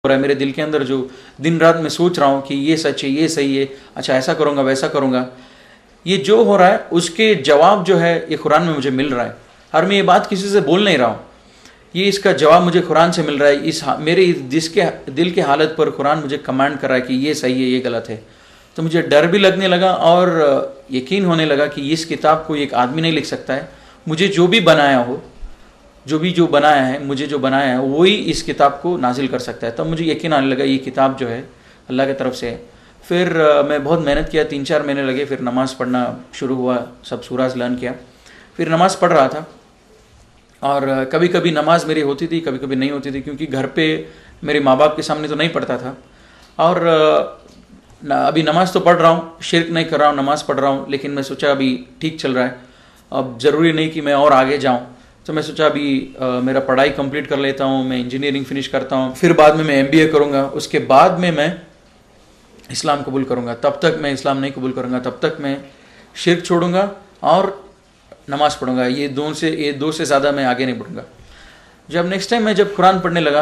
रहा है मेरे दिल के अंदर, जो दिन रात मैं सोच रहा हूँ कि ये सच है, ये सही है, अच्छा ऐसा करूँगा वैसा करूँगा, ये जो हो रहा है उसके जवाब जो है ये कुरान में मुझे मिल रहा है। और मैं ये बात किसी से बोल नहीं रहा हूँ, ये इसका जवाब मुझे कुरान से मिल रहा है। मेरे जिसके दिल के हालत पर कुरान मुझे कमांड कर रहा है कि ये सही है, ये गलत है। तो मुझे डर भी लगने लगा और यकीन होने लगा कि इस किताब को एक आदमी नहीं लिख सकता है। मुझे जो भी बनाया हो, जो बनाया है, मुझे जो बनाया है वही इस किताब को नाजिल कर सकता है। तब मुझे यकीन आने लगा ये किताब जो है अल्लाह की तरफ से है। फिर मैं बहुत मेहनत किया, 3-4 महीने लगे, फिर नमाज़ पढ़ना शुरू हुआ, सब सूराज लर्न किया, फिर नमाज़ पढ़ रहा था। और कभी कभी नमाज मेरी होती थी, कभी कभी नहीं होती थी, क्योंकि घर पे मेरे माँ बाप के सामने तो नहीं पढ़ता था। और अभी नमाज तो पढ़ रहा हूँ, शिरक नहीं कर रहा हूँ, नमाज पढ़ रहा हूँ, लेकिन मैं सोचा अभी ठीक चल रहा है, अब ज़रूरी नहीं कि मैं और आगे जाऊँ। तो मैं सोचा अभी मेरा पढ़ाई कंप्लीट कर लेता हूँ, मैं इंजीनियरिंग फिनिश करता हूँ, फिर बाद में मैं MBA करूँगा, उसके बाद में मैं इस्लाम कबूल करूँगा। तब तक मैं इस्लाम नहीं कबूल करूँगा, तब तक मैं शिरक छोड़ूंगा और नमाज पढ़ूंगा। ये दो से ज़्यादा मैं आगे नहीं बढ़ूंगा। जब नेक्स्ट टाइम मैं जब कुरान पढ़ने लगा,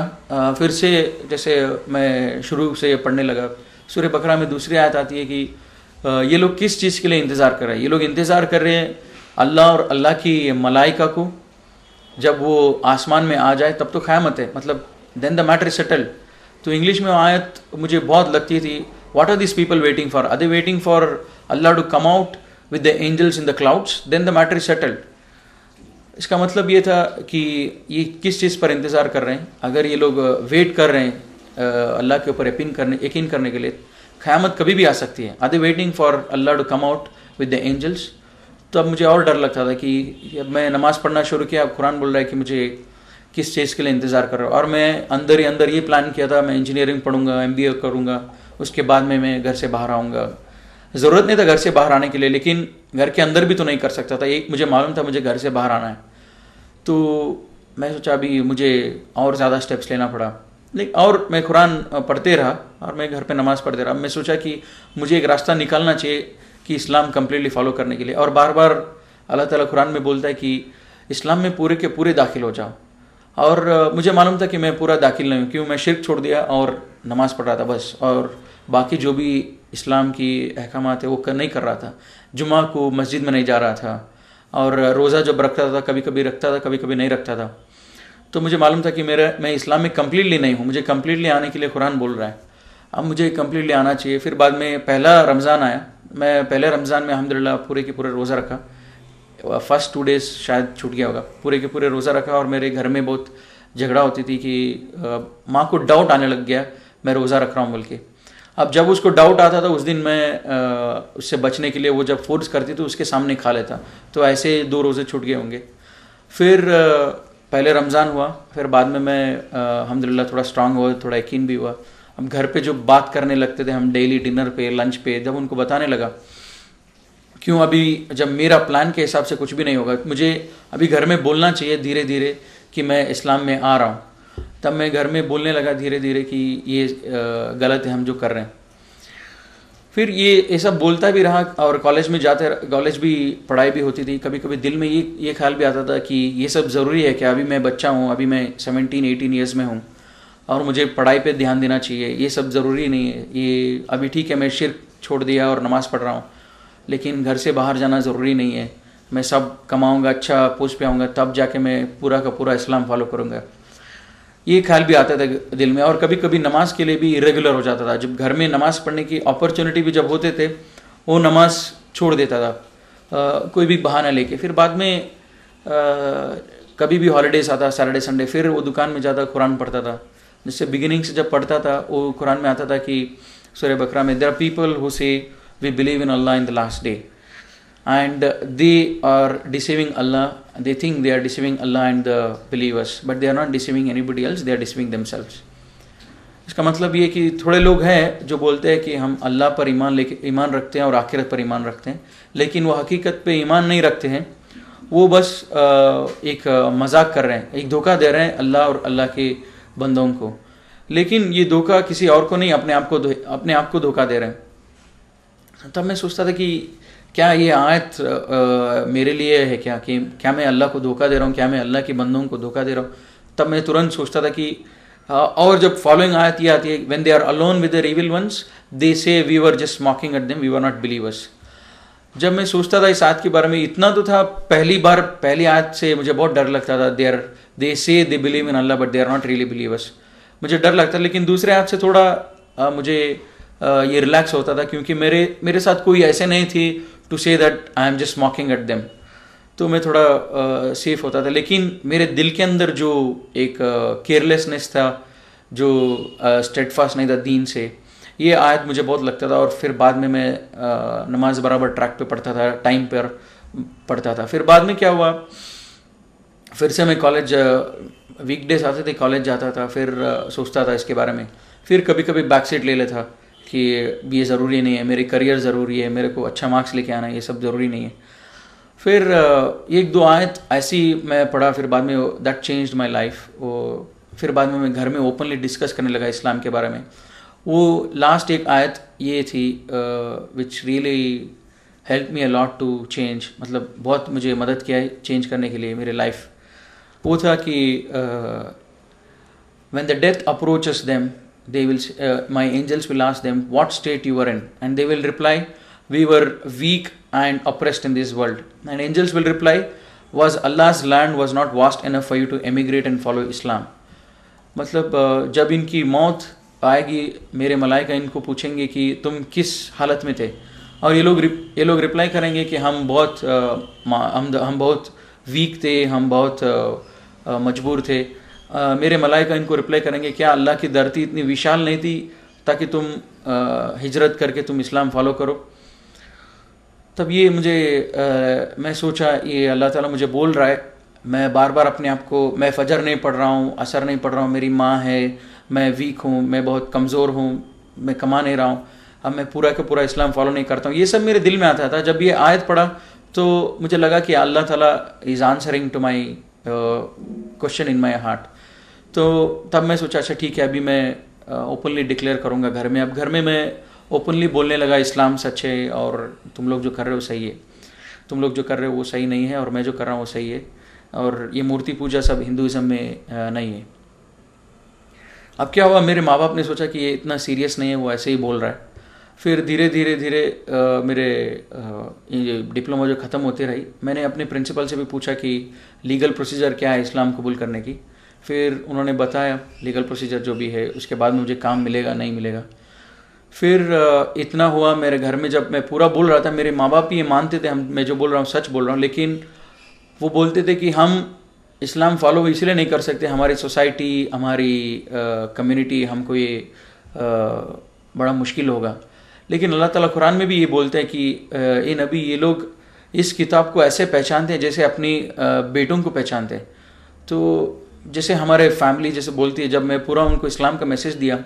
फिर से जैसे मैं शुरू से पढ़ने लगा, सूरह बकरा में दूसरी आयत आती है कि ये लोग किस चीज़ के लिए इंतज़ार कर रहे हैं। ये लोग इंतज़ार कर रहे हैं अल्लाह और अल्लाह की मलाइका को, जब वो आसमान में आ जाए तब तो क़यामत है, मतलब then the matter is settled. तो इंग्लिश में आयत मुझे बहुत लगती थी, what are this people waiting for, are they waiting for Allah to come out with the angels in the clouds, then the matter is settled। इसका मतलब ये था कि ये किस चीज़ पर इंतज़ार कर रहे हैं। अगर ये लोग वेट कर रहे हैं अल्लाह के ऊपर यकीन करने के लिए, क़यामत कभी भी आ सकती है। Are they waiting for Allah to come out with the angels. तो अब मुझे और डर लगता था कि मैं नमाज़ पढ़ना शुरू किया, अब कुरान बोल रहा है कि मुझे किस चीज़ के लिए इंतज़ार कर रहा हूँ। और मैं अंदर ही अंदर ये प्लान किया था, मैं इंजीनियरिंग पढ़ूंगा, MBA करूँगा, उसके बाद में मैं घर से बाहर आऊँगा। ज़रूरत नहीं था घर से बाहर आने के लिए, लेकिन घर के अंदर भी तो नहीं कर सकता था। एक मुझे मालूम था मुझे घर से बाहर आना है, तो मैं सोचा अभी मुझे और ज़्यादा स्टेप्स लेना पड़ा। लेकिन और मैं कुरान पढ़ते रहा और मैं घर पे नमाज़ पढ़ते रहा। मैं सोचा कि मुझे एक रास्ता निकालना चाहिए कि इस्लाम कम्प्लीटली फॉलो करने के लिए। और बार बार अल्लाह ताला कुरान में बोलता है कि इस्लाम में पूरे के पूरे दाखिल हो जाओ। और मुझे मालूम था कि मैं पूरा दाखिल नहीं हूँ, क्यों, मैं शिरक छोड़ दिया और नमाज़ पढ़ रहा था बस, और बाकी जो भी इस्लाम की अहकामात है वो नहीं कर रहा था। जुमा को मस्जिद में नहीं जा रहा था, और रोज़ा जब रखता था कभी कभी रखता था, कभी कभी नहीं रखता था। तो मुझे मालूम था कि मैं इस्लाम में कम्प्लीटली नहीं हूँ, मुझे कम्प्लीटली आने के लिए कुरान बोल रहा है, अब मुझे कम्प्लीटली आना चाहिए। फिर बाद में पहला रमज़ान आया, मैं पहले रमज़ान में अल्हम्दुलिल्लाह पूरे के पूरे रोज़ा रखा। फर्स्ट 2 डेज़ शायद छूट गया होगा, पूरे के पूरे रोज़ा रखा। और मेरे घर में बहुत झगड़ा होती थी कि माँ को डाउट आने लग गया मैं रोज़ा रख रहा हूँ बोल के। अब जब उसको डाउट आता था उस दिन मैं उससे बचने के लिए वो जब फोर्स करती तो उसके सामने खा लेता। तो ऐसे 2 रोज़े छूट गए होंगे। फिर पहले रमज़ान हुआ, फिर बाद में मैं अल्हम्दुलिल्लाह थोड़ा स्ट्रांग हुआ, थोड़ा यकीन भी हुआ। अब घर पे जो बात करने लगते थे हम डेली डिनर पे, लंच पे, जब उनको बताने लगा, क्यों अभी जब मेरा प्लान के हिसाब से कुछ भी नहीं होगा, मुझे अभी घर में बोलना चाहिए धीरे धीरे कि मैं इस्लाम में आ रहा हूँ, तब मैं घर में बोलने लगा धीरे धीरे कि ये गलत है हम जो कर रहे हैं। फिर ये सब बोलता भी रहा, और कॉलेज में कॉलेज भी पढ़ाई भी होती थी। कभी कभी दिल में ये ख्याल भी आता था कि ये सब ज़रूरी है क्या, अभी मैं बच्चा हूँ, अभी मैं 17-18 ईयर्स में हूँ और मुझे पढ़ाई पे ध्यान देना चाहिए, ये सब ज़रूरी नहीं है। ये अभी ठीक है मैं शिरक छोड़ दिया और नमाज़ पढ़ रहा हूँ, लेकिन घर से बाहर जाना ज़रूरी नहीं है। मैं सब कमाऊँगा, अच्छा पोस्ट पे आऊँगा, तब जाके मैं पूरा का पूरा इस्लाम फॉलो करूँगा। ये ख्याल भी आता था दिल में। और कभी कभी नमाज के लिए भी इरेगुलर हो जाता था। जब घर में नमाज़ पढ़ने की अपॉर्चुनिटी भी जब होते थे, वो नमाज छोड़ देता था कोई भी बहाना लेके। फिर बाद में कभी भी हॉलीडेज आता, सैटरडे संडे, फिर वो दुकान में जाता, कुरान पढ़ता था। जिससे बिगिनिंग से जब पढ़ता था वो कुरान में आता था कि सूरह बकरा में, there are people who say we believe in Allah in the last day and they are deceiving Allah, they think they are deceiving Allah and the believers, but they are not deceiving anybody else, they are deceiving themselves। इसका मतलब ये कि थोड़े लोग हैं जो बोलते हैं कि हम अल्लाह पर ईमान रखते हैं और आखिरत पर ईमान रखते हैं, लेकिन वो हकीकत पे ईमान नहीं रखते हैं। वो बस एक मजाक कर रहे हैं, एक धोखा दे रहे हैं अल्लाह और अल्लाह के बंदों को, लेकिन ये धोखा किसी और को नहीं, अपने आप को धोखा दे रहे हैं। तब मैं सोचता था कि क्या ये आयत मेरे लिए है क्या, कि क्या मैं अल्लाह को धोखा दे रहा हूँ, क्या मैं अल्लाह के बंदों को धोखा दे रहा हूँ। तब मैं तुरंत सोचता था कि और जब फॉलोइंग आयत ये आती है, when they are alone with their evil once they say we were just mocking at them, we were not believers. जब मैं सोचता था इस आयत के बारे में, इतना तो था, पहली आयत से मुझे बहुत डर लगता था, they say they believe in Allah but they are not really believers, मुझे डर लगता। लेकिन दूसरे आयत से थोड़ा मुझे ये रिलैक्स होता था, क्योंकि मेरे साथ कोई ऐसे नहीं थी to say that I am just mocking at them, तो मैं थोड़ा सेफ होता था। लेकिन मेरे दिल के अंदर जो एक केयरलेसनेस था, जो स्टेडफास्ट नहीं था दीन से, ये आयत मुझे बहुत लगता था। और फिर बाद में मैं नमाज बराबर ट्रैक पे पढ़ता था, टाइम पर पढ़ता था। फिर बाद में क्या हुआ, फिर से मैं कॉलेज, वीकडेज आते थे, कॉलेज जाता था, फिर सोचता था इसके बारे में, फिर कभी कभी बैक सीट ले लेता कि ये ज़रूरी नहीं है, मेरे करियर ज़रूरी है, मेरे को अच्छा मार्क्स लेके आना है, ये सब ज़रूरी नहीं है। फिर एक दो आयत ऐसी मैं पढ़ा, फिर बाद में दैट चेंज्ड माय लाइफ। वो फिर बाद में मैं घर में ओपनली डिस्कस करने लगा इस्लाम के बारे में। वो लास्ट एक आयत ये थी which really help me a lot to change, मतलब बहुत मुझे मदद किया है चेंज करने के लिए मेरे लाइफ। वो था कि when the death approaches them, they will my angels will ask them what state you were in, and they will reply, we were weak and oppressed in this world. And angels will reply, was Allah's land was not vast enough for you to emigrate and follow Islam. मतलब जब इनकी मौत आएगी, मेरे मलाइका इनको पूछेंगे कि तुम किस हालत में थे, और ये लोग रिप्लाई करेंगे कि हम बहुत वीक थे, हम बहुत मजबूर थे। मेरे मलाइका इनको रिप्लाई करेंगे, क्या अल्लाह की धरती इतनी विशाल नहीं थी ताकि तुम हिजरत करके तुम इस्लाम फॉलो करो। तब ये मैं सोचा ये अल्लाह ताला मुझे बोल रहा है। मैं बार बार अपने आप को, मैं फजर नहीं पढ़ रहा हूँ, असर नहीं पढ़ रहा हूँ, मेरी माँ है, मैं वीक हूँ, मैं बहुत कमज़ोर हूँ, मैं कमा नहीं रहा हूँ, अब मैं पूरा का पूरा इस्लाम फॉलो नहीं करता हूँ। ये सब मेरे दिल में आता था। जब ये आयत पढ़ा तो मुझे लगा कि अल्लाह ताला is answering to my question in my heart. तो तब मैं सोचा अच्छा ठीक है, अभी मैं ओपनली डिक्लेयर करूँगा घर में। अब घर में मैं ओपनली बोलने लगा इस्लाम सच है, और तुम लोग जो कर रहे हो सही है, तुम लोग जो कर रहे हो वो सही नहीं है, और मैं जो कर रहा हूँ वो सही है, और ये मूर्ति पूजा सब हिंदुज़म में नहीं है। अब क्या हुआ, मेरे माँ बाप ने सोचा कि ये इतना सीरियस नहीं है, वो ऐसे ही बोल रहा है। फिर धीरे धीरे मेरे ये डिप्लोमा जो ख़त्म होती रही, मैंने अपने प्रिंसिपल से भी पूछा कि लीगल प्रोसीजर क्या है इस्लाम कबूल करने की। फिर उन्होंने बताया लीगल प्रोसीजर जो भी है, उसके बाद मुझे काम मिलेगा नहीं मिलेगा। फिर इतना हुआ मेरे घर में, जब मैं पूरा बोल रहा था, मेरे माँ बाप भी ये मानते थे मैं जो बोल रहा हूँ सच बोल रहा हूँ, लेकिन वो बोलते थे कि हम इस्लाम फॉलो इसलिए नहीं कर सकते, हमारी सोसाइटी, हमारी कम्युनिटी, हमको ये बड़ा मुश्किल होगा। लेकिन अल्लाह ताला कुरान में भी ये बोलते हैं कि ये नबी, ये लोग इस किताब को ऐसे पहचानते हैं जैसे अपनी बेटों को पहचानते हैं। तो जैसे हमारे फैमिली जैसे बोलती है, जब मैं पूरा उनको इस्लाम का मैसेज दिया,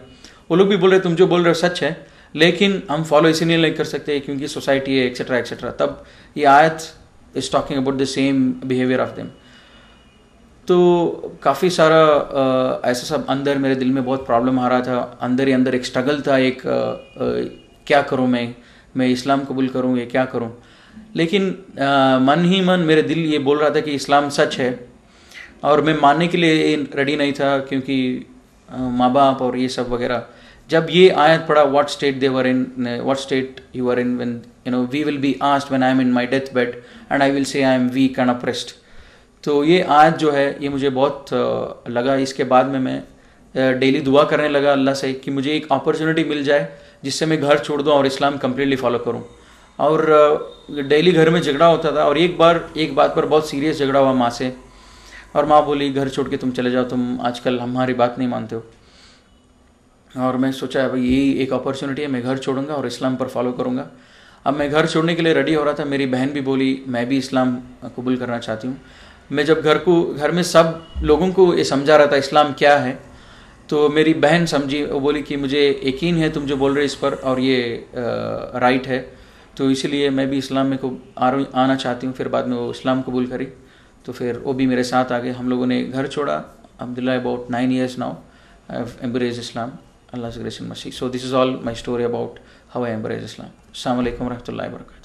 वो लोग भी बोल रहे तुम जो बोल रहे हो सच है, लेकिन हम फॉलो इसीलिए नहीं कर सकते क्योंकि सोसाइटी है एक्सेट्रा एक्सेट्रा। तब ये आयत is talking about the same behaviour of them. तो काफ़ी सारा ऐसा सब अंदर मेरे दिल में बहुत प्रॉब्लम आ रहा था, अंदर ही अंदर एक स्ट्रगल था, एक क्या करूँ मैं इस्लाम कबूल करूँ या क्या करूँ। लेकिन मन ही मन मेरे दिल ये बोल रहा था कि इस्लाम सच है, और मैं मानने के लिए रेडी नहीं था क्योंकि माँ बाप और ये सब वगैरह। जब ये आयत पढ़ा, what state you are in when you know we will be asked when I am in my death bed and I will say I am weak and oppressed. तो ये आयत जो है ये मुझे बहुत लगा। इसके बाद में मैं डेली दुआ करने लगा अल्लाह से कि मुझे एक अपॉर्चुनिटी मिल जाए जिससे मैं घर छोड़ दूँ और इस्लाम कम्प्लीटली फॉलो करूँ। और डेली घर में झगड़ा होता था, और एक बात पर बहुत सीरियस झगड़ा हुआ माँ से, और माँ बोली घर छोड़ के तुम चले जाओ, तुम आजकल हमारी बात नहीं मानते हो। और मैं सोचा भाई यही एक अपॉर्चुनिटी है, मैं घर छोड़ूंगा और इस्लाम पर फॉलो करूँगा। अब मैं घर छोड़ने के लिए रेडी हो रहा था, मेरी बहन भी बोली मैं भी इस्लाम कबूल करना चाहती हूँ। मैं जब घर में सब लोगों को ये समझा रहा था इस्लाम क्या है, तो मेरी बहन समझी, वो बोली कि मुझे यकीन है तुम जो बोल रहे हो इस पर, और ये राइट है, तो इसीलिए मैं भी इस्लाम में आना चाहती हूँ। फिर बाद में वो इस्लाम कबूल करी, तो फिर वो भी मेरे साथ आ गए। हम लोगों ने घर छोड़ा। Abdullah about 9 years now I have embraced Islam, Allah से grace and mercy. So this is all my story about how I embraced Islam. अस्सलाम वालेकुम रहमतुल्लाहि व बरकातहू।